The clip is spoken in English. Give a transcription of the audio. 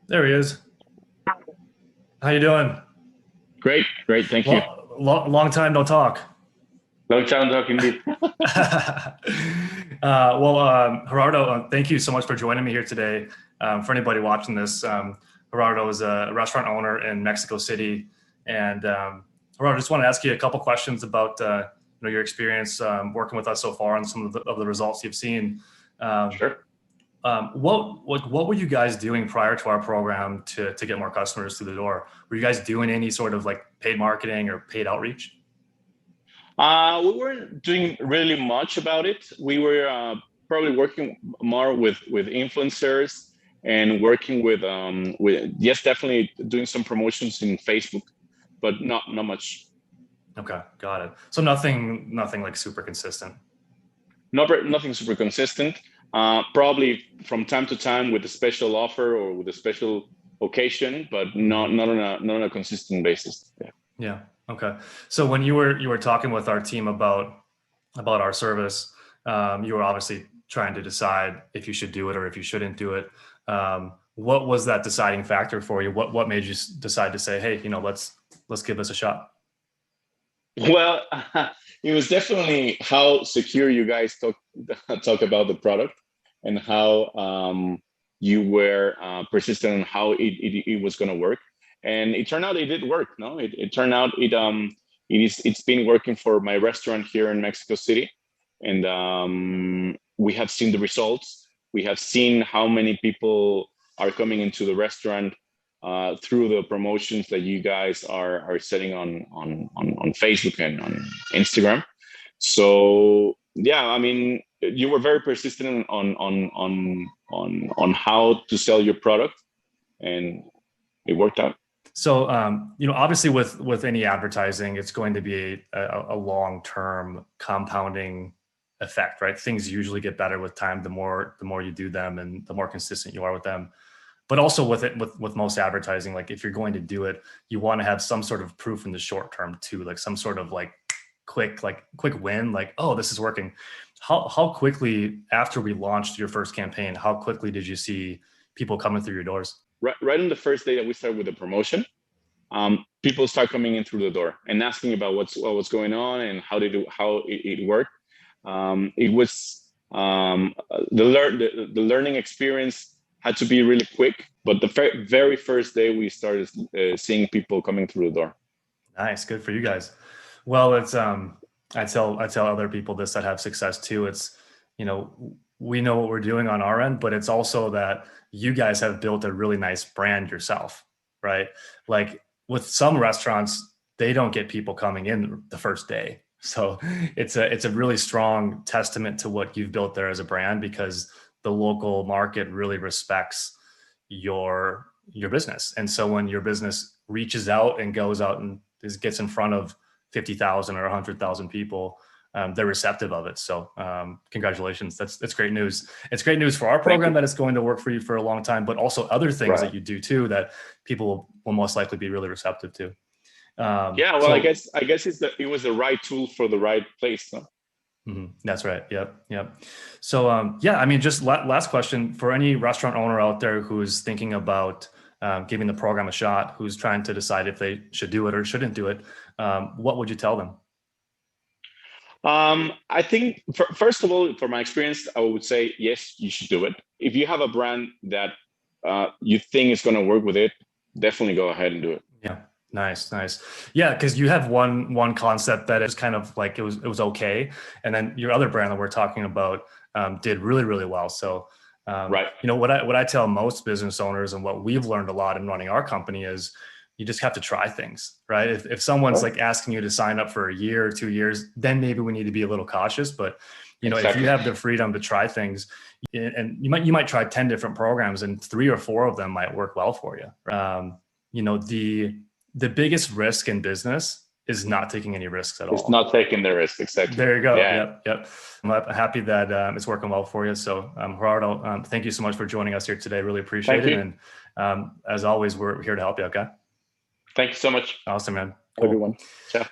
There he is. How you doing? Great, great. Thank you. Long time no talk. Long time talk indeed. Gerardo, thank you so much for joining me here today. For anybody watching this, Gerardo is a restaurant owner in Mexico City, and Gerardo, I just want to ask you a couple questions about your experience working with us so far and some of the results you've seen. Um, Sure. what were you guys doing prior to our program to get more customers through the door? Were you guys doing any sort of like paid marketing or paid outreach? We weren't doing really much about it. We were probably working more with influencers and working with yes, definitely doing some promotions in Facebook, but not much. Okay, got it. So nothing like super consistent. Nothing super consistent. Probably from time to time with a special offer or with a special occasion, but not on a consistent basis. Yeah. Yeah. Okay. So when you were talking with our team about our service, you were obviously trying to decide if you should do it or if you shouldn't do it. What was that deciding factor for you? What made you decide to say, hey, let's give this a shot? Well, it was definitely how secure you guys talk about the product and how you were persistent on how it was going to work, and it turned out it did work. No, it turned out it's been working for my restaurant here in Mexico City, and we have seen the results. We have seen how many people are coming into the restaurant through the promotions that you guys are setting on Facebook and on Instagram. So yeah, I mean, you were very persistent on how to sell your product, and it worked out. So, obviously with any advertising, it's going to be a long-term compounding effect, right? Things usually get better with time, the more you do them and the more consistent you are with them. But also with most advertising, like if you're going to do it, you want to have some sort of proof in the short term too, like some sort of quick win, like, oh, this is working. How quickly after we launched your first campaign, how quickly did you see people coming through your doors? Right on the first day that we started with the promotion, people start coming in through the door and asking about what's going on and how it worked. It was the learning experience had to be really quick, but the very first day we started seeing people coming through the door. Nice, good for you guys. Well, it's I tell other people this that have success too. It's, we know what we're doing on our end, but it's also that you guys have built a really nice brand yourself, right? Like with some restaurants, they don't get people coming in the first day. So it's a really strong testament to what you've built there as a brand, because the local market really respects your business. And so when your business reaches out and goes out and gets in front of 50,000 or 100,000 people, they're receptive of it. So congratulations. That's great news. It's great news for our Thank program you. that it's going to work for you for a long time, but also other things Right. that you do too that people will most likely be really receptive to. Yeah. Well, I So guess it was the right tool for the right place. No? that's right. Yep. Yep. So, yeah, I mean, just last question for any restaurant owner out there who's thinking about giving the program a shot, who's trying to decide if they should do it or shouldn't do it. What would you tell them? I think first of all, from my experience, I would say yes, you should do it. If you have a brand that you think is going to work with it, definitely go ahead and do it. Yeah. Nice, nice. Yeah, because you have one concept that is kind of like it was okay, and then your other brand that we're talking about did really really well. So, Right. what I tell most business owners and what we've learned a lot in running our company is you just have to try things, right? If someone's Right. like asking you to sign up for a year or 2 years, then maybe we need to be a little cautious. But if you Exactly. have the freedom to try things, and you might try 10 different programs, and three or four of them might work well for you. The biggest risk in business is not taking any risks at It's all. not taking the risk. Exactly. There you go. Yeah. Yep, yep. I'm happy that it's working well for you. So, Gerardo, thank you so much for joining us here today. Really appreciate Thank it. you. And as always, we're here to help you. Okay. Thank you so much. Awesome, man. Cool. Everyone. Ciao.